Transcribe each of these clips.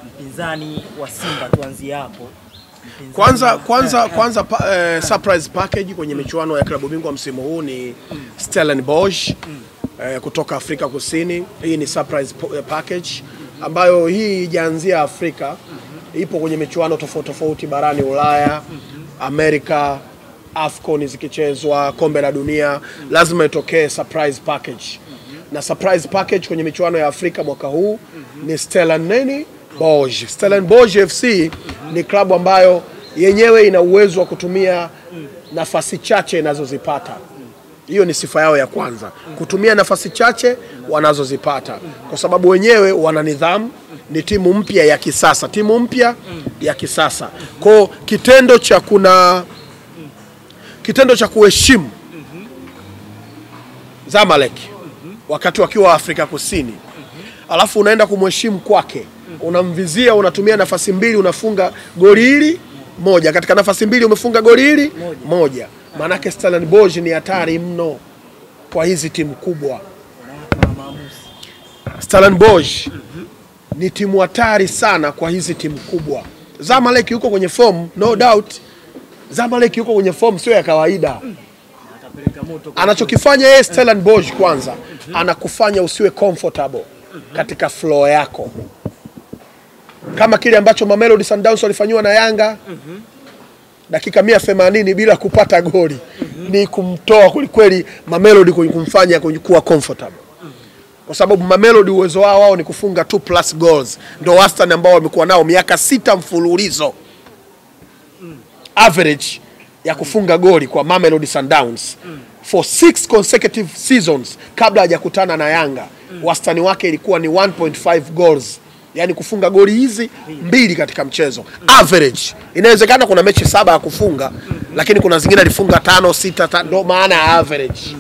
mpinzani wa Simba, tuanzie hapo. Kwanza surprise package kwenye michuano ya klabu bingwa msimu huu ni Stellenbosch kutoka Afrika Kusini. Hii ni surprise package ambayo hii ijaanzia Afrika, ipo kwenye michuano tofauti barani Ulaya, Amerika, AFCON zikichezwa, kombe la dunia, lazima itokee surprise package. Na surprise package kwenye michuano ya Afrika mwaka huu ni Stellenbosch. Stellenbosch FC ni klabu ambayo yenyewe ina uwezo wa kutumia nafasi chache inazozipata. Hiyo ni sifa yao ya kwanza, kutumia nafasi chache wanazozipata, kwa sababu wenyewe wana nidhamu, ni timu mpya ya kisasa, Kwa kitendo cha kuheshimu Zamalek wakati wakiwa Afrika Kusini, alafu unaenda kumheshimu kwake, unamvizia, unatumia nafasi mbili, unafunga goli hili moja, katika nafasi mbili umefunga goli hili moja. Manake Stellenbosch ni hatari mno kwa hizi timu kubwa. Stellenbosch ni timu hatari sana kwa hizi timu kubwa. Zamalek yuko kwenye form, no doubt. Zamalek yuko kwenye form sio ya kawaida. Anachokifanya yeye Stellenbosch kwanza, anakufanya usiwe comfortable katika flow yako. Kama kile ambacho Mamelodi Sundowns walifanywa na Yanga dakika 180 bila kupata goli. Ni kumtoa kweli Mamelodi kumfanya kuwa comfortable. Kwa sababu Mamelodi uwezo wao ni kufunga 2+ goals. Ndio wastani ambao wamekuwa nao miaka 6 mfululizo. Average ya kufunga goli kwa Mamelodi Sundowns for 6 consecutive seasons kabla hajakutana na Yanga, wastani wake ilikuwa ni 1.5 goals. Yani kufunga goli hizi 2 katika mchezo. Average. Inawezekana kuna mechi 7 ya kufunga, lakini kuna zingine alifunga 5, 6, ndio maana average.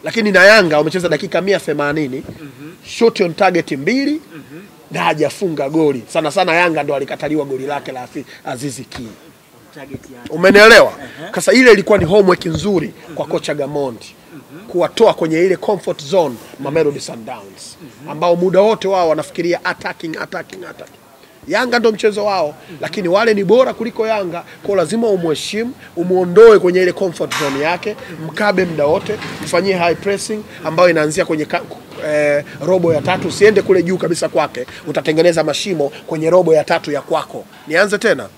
Lakini na Yanga wamecheza dakika 180, shot on target 2 na hajafunga goli. Sana Yanga ndo alikataliwa goli lake la Azizi Ki. Umenielewa? Sasa ile ilikuwa ni homework nzuri kwa kocha Gamondi, kuwatoa kwenye ile comfort zone Mamelodi Sundowns, ambao muda wote wao wanafikiria attacking. Yanga ndo mchezo wao, lakini wale ni bora kuliko Yanga, kwa lazima umheshimu, umuondoe kwenye ile comfort zone yake, mkabe muda wote, mfanyie high pressing ambayo inaanzia kwenye robo ya 3, usiende kule juu kabisa kwake, utatengeneza mashimo kwenye robo ya 3 ya kwako. Nianze tena.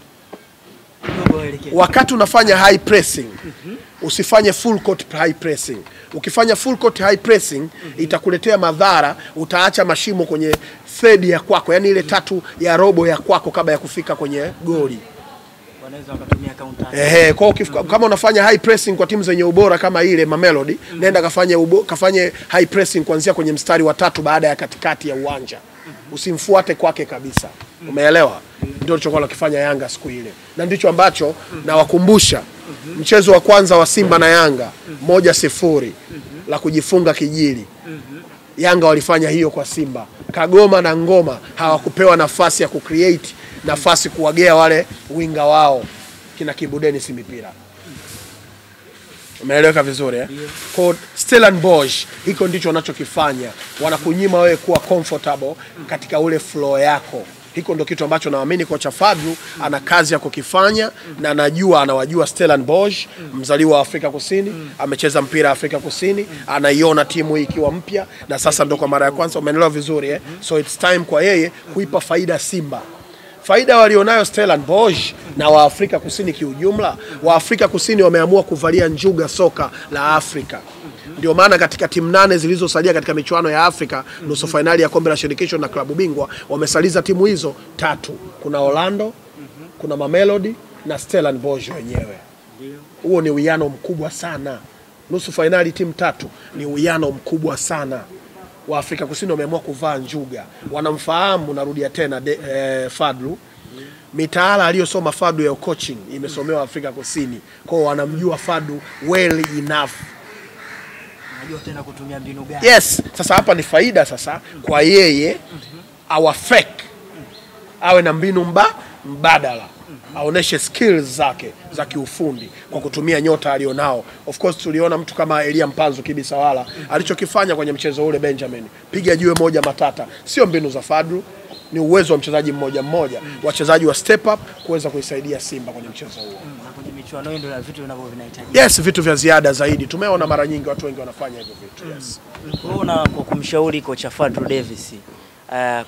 Wakati unafanya high pressing, usifanye full court high pressing. Ukifanya full court high pressing, itakuletea madhara, utaacha mashimo kwenye third ya kwako, yani ile 3 ya robo ya kwako kabla ya kufika kwenye goli. Wanaweza wakatumia counter. Kwa kama unafanya high pressing kwa timu zenye ubora kama ile Mamelodi, nenda kafanye high pressing kuanzia kwenye mstari wa 3 baada ya katikati ya uwanja. Usimfuate kwake kabisa. Umeelewa? Ndio alichokuwa akifanya Yanga siku ile. Na ndicho ambacho nawakumbusha. Mchezo wa kwanza wa Simba na Yanga 1-0 la kujifunga kijili. Yanga walifanya hiyo kwa Simba. Kagoma na Ngoma hawakupewa nafasi ya kucreate, nafasi kuwagea wale winga wao kina Kibudeni si mipira. Umeeleweka vizuri eh? Kwa Stellenbosch hiko ndicho wanachokifanya, wanakunyima wewe kuwa comfortable katika ule flow yako. Hiko ndio kitu ambacho naamini kocha Fadlu ana kazi ya kukifanya, na anawajua Stellenbosch, mzaliwa wa Afrika Kusini, amecheza mpira Afrika Kusini, anaiona timu hii ikiwa mpya, na sasa ndio kwa mara ya kwanza. Umeelewa vizuri eh? So it's time kwa yeye kuipa faida Simba. Faida walionayo Stellenbosch na wa Afrika Kusini kiujumla, wa Afrika Kusini wameamua kuvalia njuga soka la Afrika. Ndio maana katika timu 8 zilizosalia katika michuano ya Afrika, nusu finali ya kombe la shirikisho na klabu bingwa, wamesaliza timu hizo 3. Kuna Orlando, kuna Mamelodi na Stellenbosch wenyewe. Huo ni uwiano mkubwa sana. Nusu finali timu 3 ni uwiano mkubwa sana. Wa Afrika Kusini wameamua kuvaa njuga. Wanamfahamu, narudia tena, Fadlu. Mitaala aliyosoma Fadlu ya coaching imesomewa Afrika Kusini. Kwa hiyo wanamjua Fadlu well enough. Anajua tena kutumia mbinu gani. Yes, sasa hapa ni faida sasa kwa yeye fake. Awe na mbinu mbadala. Aoneshe skills zake za kiufundi kwa kutumia nyota alionao. Of course tuliona mtu kama Elia Mpanzu Kibisawala alichokifanya kwenye mchezo ule Benjamin. Piga jiwe moja matata. Sio mbinu za Fadlu, ni uwezo wa mchezaji mmoja mmoja, wachezaji wa step up kuweza kuisaidia Simba kwenye mchezo huo. Na kwenye michuano hiyo ndio vitu vinavyohitajika. Yes, vitu vya ziada zaidi. Tumeona mara nyingi watu wengi wanafanya hivyo vitu. Yes. Unaona, kwa kumshauri kocha Fadlu Davis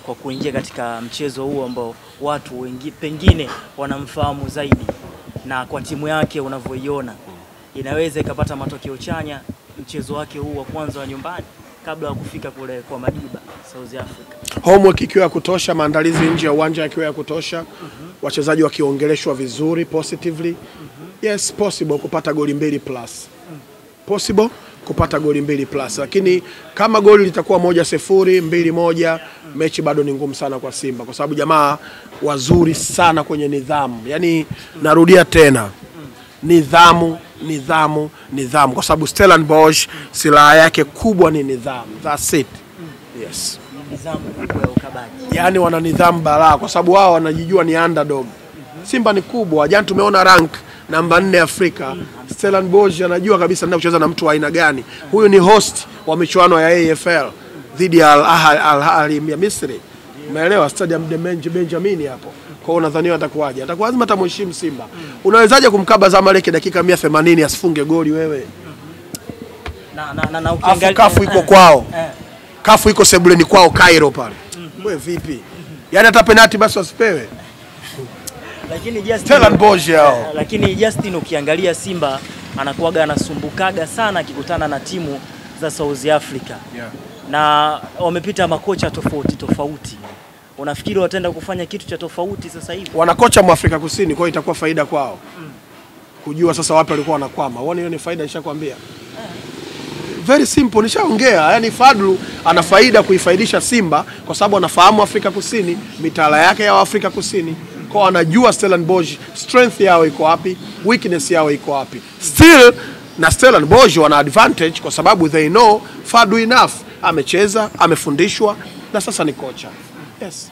kwa kuingia katika mchezo huo ambao watu wengi pengine wanamfahamu zaidi, na kwa timu yake unavyoiona inaweza ikapata matokeo chanya mchezo wake huu wa kwanza wa nyumbani kabla ya kufika kule kwa Madiba South Africa. Homework ikiwa ya kutosha, maandalizi nje ya uwanja yakiwa ya kutosha, wachezaji wakiongeleshwa vizuri positively. Yes, possible kupata goli 2+. Possible kupata goli 2+, lakini kama goli litakuwa 1-0, 2-1, mechi bado ni ngumu sana kwa Simba kwa sababu jamaa wazuri sana kwenye nidhamu. Yaani narudia tena, nidhamu kwa sababu Stellenbosch silaha yake kubwa ni nidhamu. That's it. Yes. Nidhamu kubwa ya ukabaji. Yaani wana nidhamu balaa kwa sababu wao wanajijua ni underdog. Simba ni kubwa. Jana tumeona rank namba 4 Afrika. Stellenbosch anajua kabisa ndio kucheza na mtu wa aina gani. Huyu ni host wa michuano ya AFL dhidi ya Al Ahly ya Misri. Umeelewa, Stadium Benjamin hapo. Kwa hiyo nadhani atakuwaje? Atakuwa lazima atamheshimu Simba. Unawezaje kumkaba Zamalek dakika 180 asifunge goli wewe? Na ukiangalia kafu iko kwao. Kafu iko sebuleni kwao Cairo pale. Wewe vipi? Yaani hata penalty basi wasipewe. Lakini Justin ukiangalia Simba anakuaga anasumbukaga sana akikutana na timu za South Africa. Yeah. Na wamepita makocha tofauti. Unafikiri wataenda kufanya kitu cha tofauti sasa hivi? Wana kocha Mwafrika Kusini, kwa hiyo itakuwa faida kwao. Kujua sasa wapi walikuwa wanakwama. Uone hiyo ni faida, nishakwambia. Very simple, nishaongea. Yaani Fadlu ana faida kuifaidisha Simba kwa sababu anafahamu Afrika Kusini, mitaala yake ya Afrika Kusini. Kwa anajua Stellenbosch strength yao iko wapi, weakness yao iko wapi. Still na Stellenbosch wana advantage kwa sababu they know Fadlu enough. Amecheza, amefundishwa na sasa ni kocha. Yes.